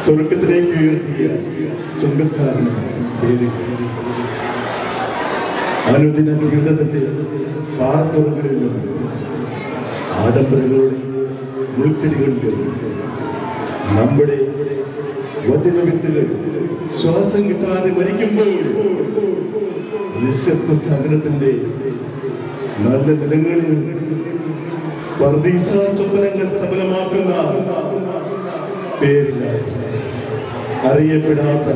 സ്വർഗത്തിലേക്ക് ഉയർത്തിയ ചുങ്കക്കാരന് പേര്. അനുദിന ജീവിതത്തിന്റെ പാറപ്പുറങ്ങളിലും ആഡംബരങ്ങളുടെ മുൾച്ചെടികൾ ചേർന്ന് നമ്മുടെ വചനവിത്തുകൾ ശ്വാസം കിട്ടാതെ മരിക്കുമ്പോൾ നിശബ്ദ സമരത്തിന്റെ നല്ല നിലങ്ങളിൽ പർദീസാ സ്വപ്നങ്ങൾ സഫലമാക്കുന്ന പേരില്ലാത്ത അറിയപ്പെടാത്ത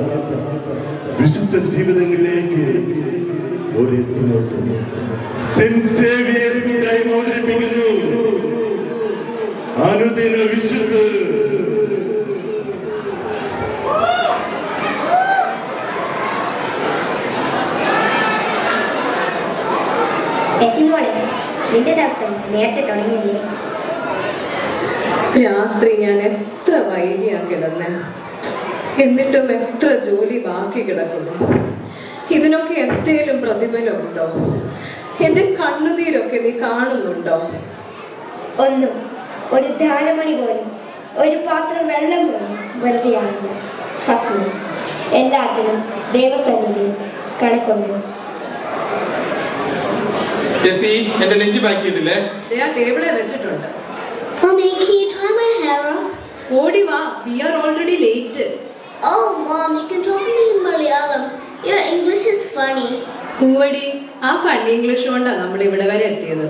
വിശുദ്ധ ജീവിതങ്ങളിലേക്ക് ഒരെത്തിനോട്ടം സെന്റ് സേവിയേഴ്സ് കൂട്ടായി അവതരിപ്പിക്കുന്നു അനുദിന വിശുദ്ധ. നിന്റെ ദിവസം നേരത്തെ തുടങ്ങിയല്ലേ? രാത്രി ഞാൻ എത്ര വൈകിയാ കിടന്ന്, എന്നിട്ടും എത്ര ജോലി ബാക്കി കിടക്കുന്നു. ഇതിനൊക്കെ എന്തേലും പ്രതിഫലമുണ്ടോ? എന്റെ കണ്ണുനീരൊക്കെ നീ കാണുന്നുണ്ടോ? ഒന്നും. ഒരു ധാരമണി പോലും, ഒരു പാത്രം വെള്ളം പോലും വെറുതെയാണെന്ന് ഫസ്റ്റ് എല്ലാത്തിനും ദൈവസന്നിധി കണക്കുണ്ട്. ജെസി, എന്റെ നെഞ്ച് പാക്ക് ചെയ്തില്ലേ? ടേബിളെ വെച്ചിട്ടുണ്ട്. Mommy, can you tie my hair up? ഓടി വാ, we are already late. Oh, Mom, you can talk to me in Malayalam. Your English is funny. പൂവടി, ആ ഫണ്ണി ഇംഗ്ലീഷ് കൊണ്ടാ നമ്മൾ ഇവിടെ വരെ എത്തിയത്.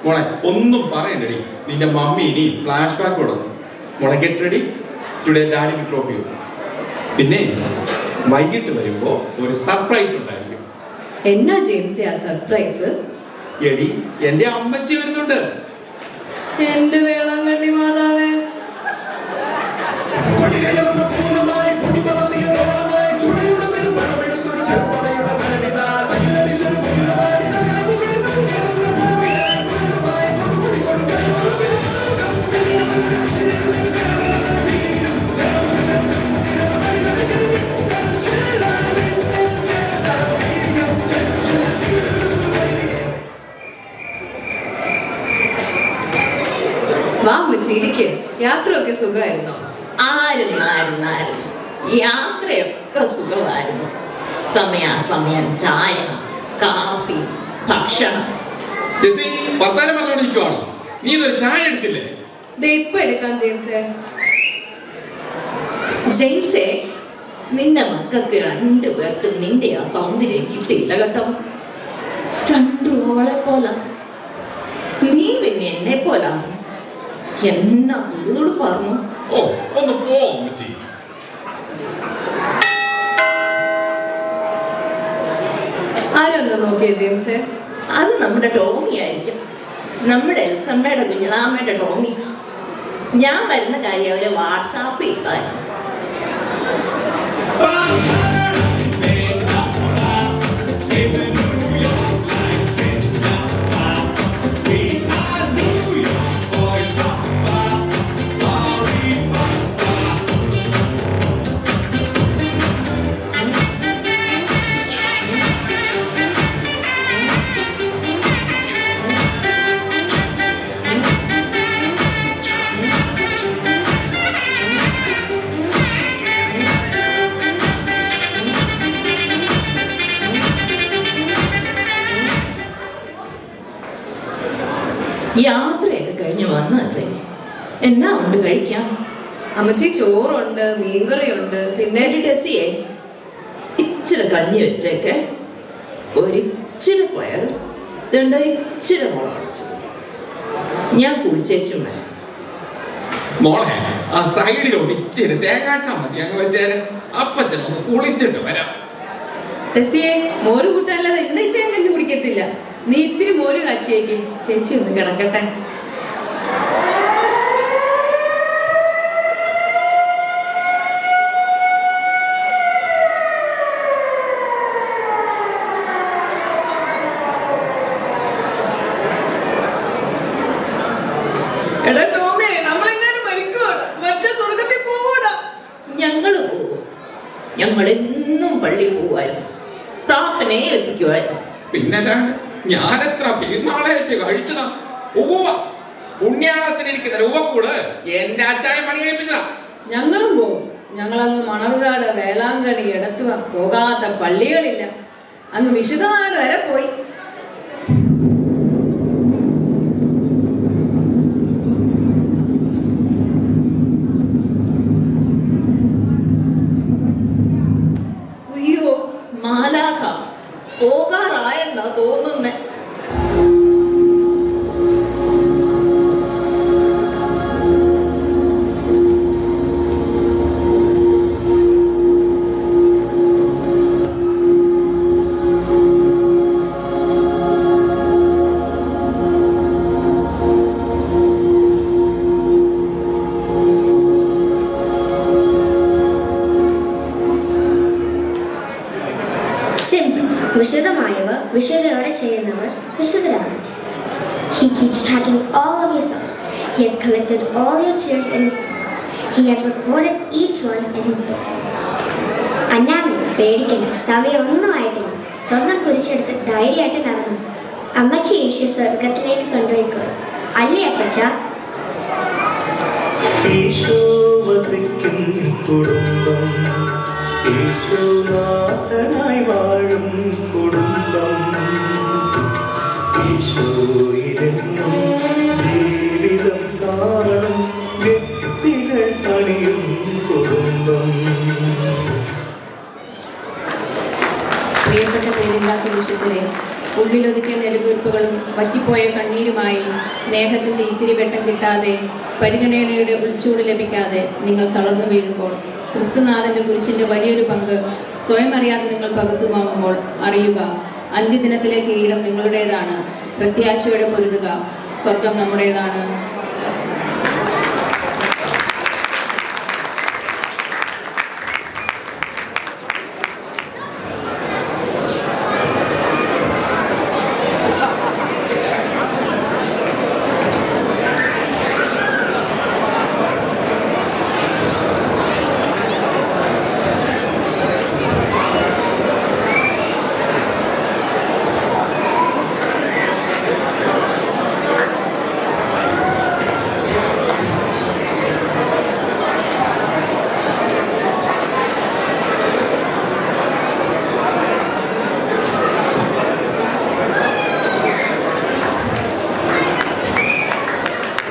മോളെ ഒന്നും പറയണ്ടടി, നിന്റെ മമ്മി ഇനി ഫ്ലാഷ് ബാക്ക് കൊടുക്കും. മോളെ get ready, today daddy will drop U. പിന്നെ വൈകിട്ട് വരുമ്പോ ഒരു സർപ്രൈസ് ഉണ്ടായിരിക്കും. എന്നാ ജെയിംസേ ആ സർപ്രൈസ്? എടി, എന്റെ അമ്മച്ചി വരുന്നുണ്ട്. എന്റെ വേളാങ്കണ്ണി മാതാവേ, വാ അമ്മച്ചിരിക്ക്. യാത്രയൊക്കെ സുഖമായിരുന്നോ? ആയിരുന്നു. യാത്രയൊക്കെ സുഖമായിരുന്നു. സമയാസമയം ചായ, കാപ്പി, ഭക്ഷണം. ജെസി, വർത്താനം പറഞ്ഞോണ്ടിരിക്കുവാണോ? നീ ഇതൊരു ചായ എടുത്തില്ലേ? ദേ ഇപ്പൊ എടുക്കാം ജെയിംസേ. ജെയിംസേ, നിന്റെ മക്കൾക്ക് രണ്ടുപേർക്ക് നിന്റെ ആ സൗന്ദര്യം കിട്ടിയില്ല കേട്ടോ. രണ്ടു ഓളെ പോലെ. നീ പിന്നെ എന്നെ പോലാണ്. എന്നാ തുടുതുടുപ്പാർന്നു. ഓ, ഒന്ന് പോ അമ്മച്ചി. ആരൊന്ന് നോക്കിയേ ജെയിംസേ? അത് നമ്മുടെ ടോമി ആയിരിക്കും. നമ്മുടെ എൽസമ്മയുടെ കുഞ്ഞിളാമ്മയുടെ ടോമി. ഞാൻ വരുന്ന കാര്യം അവരെ വാട്സാപ്പ് ചെയ്തായിരുന്നു. യാത്രയൊക്കെ കഴിഞ്ഞ് വന്നല്ലേ, എന്നാ ഉണ്ട് കഴിക്കാം? അമ്മച്ചി ചോറുണ്ട്, മീൻകറിയുണ്ട്, പിന്നെ ഒരു ടെസിയെ ഇച്ചിരി കഞ്ഞി വെച്ചേക്കെ, ഒരിച്ചിരി പയർ, ഇതുണ്ട് ഇച്ചിരി മുളക് അടിച്ചത്. ഞാൻ കുളിച്ചേച്ചും വരാം. മോളെ, ആ സൈഡിലോട്ട് ഇച്ചിരി തേങ്ങാച്ചാ മതി അങ്ങ് വെച്ചേര്. അപ്പച്ചൻ ഒന്ന് കുളിച്ചിട്ട് വരാം. ടെസിയെ, മോര് കൂട്ടാനല്ലാതെ എണ്ണ ചെയ്യാൻ കണ്ടു കുടിക്കത്തില്ല. നീ ഇത്തിരി മോര് കാച്ചിയേക്ക്, ചേച്ചി ഒന്ന് കിടക്കട്ടെ. എടാ ടോമേ, നമ്മളെങ്ങാനും മരിക്കുവാണ്. മറ്റേ സ്വർഗത്തിൽ പോവാടാ. ഞങ്ങള് പോകും. ഞങ്ങൾ എന്നും പള്ളി പോവായിരുന്നു, പ്രാർത്ഥനയെ എത്തിക്കുമായിരുന്നു. പിന്നെ ഞാനെത്ര പെരുന്നാളായിട്ട് കഴിച്ചതാ. ഉവ്വ പുണ്യാളത്തിനിരിക്കുന്ന ഉവ്വക്കൂട് എന്റെ അച്ചായ പണി കഴിപ്പിച്ചതാ. ഞങ്ങളും പോവും. ഞങ്ങളങ്ങ് മണർകാട്, വേളാങ്കണി, എടത്തുവ പോകാത്ത പള്ളികളില്ല. അങ്ങ് വിശുദ്ധനാട് വരെ പോയി. അയ്യോ, മാലാഖ പോകാറായെന്നാ തോന്നുന്നേ. വിശുദ്ധമായവ വിശുദ്ധയോടെ ചെയ്യുന്നവർ വിശുദ്ധരാണ്. He keeps tracking all of your sorrow. He has collected all your tears in his book. He has recorded each one in his book. അന്നാമി പേടിക്കണ്ട, സമയമൊന്നും ആയിട്ടില്ല. സ്വന്തം കുരിശെടുത്ത് ധൈര്യമായിട്ട് നടന്നു. അമ്മച്ചി യേശു സ്വർഗത്തിലേക്ക് കൊണ്ടുപോയിക്കോളും. അല്ലേ അപ്പച്ച? ഈശോ വസിക്കും കുടുംബം, ഈശോനാഥനായി വാഴും കുടുംബം, ഈശോയിലെന്നും ജീവിതം കാണും വ്യക്തികൾ പണിയും കുടുംബം. പ്രിയപ്പെട്ട പേരില്ലാത്ത വിശുദ്ധരെ, ഉള്ളിലൊതുക്കിയ നെടുവീർപ്പുകളും വറ്റിപ്പോയ കണ്ണീരുമായി സ്നേഹത്തിൻ്റെ ഇത്തിരി വെട്ടം കിട്ടാതെ, പരിഗണനയുടെ ഉൾച്ചൂട് ലഭിക്കാതെ നിങ്ങൾ തളർന്നു വീഴുമ്പോൾ, ക്രിസ്തുനാഥൻ്റെ കുരിശിൻ്റെ വലിയൊരു പങ്ക് സ്വയം അറിയാതെ നിങ്ങൾ പകുത്തുമാകുമ്പോൾ അറിയുക, അന്ത്യദിനത്തിലെ കിരീടം നിങ്ങളുടേതാണ്. പ്രത്യാശയോടെ പൊരുതുക, സ്വർഗം നമ്മുടേതാണ്.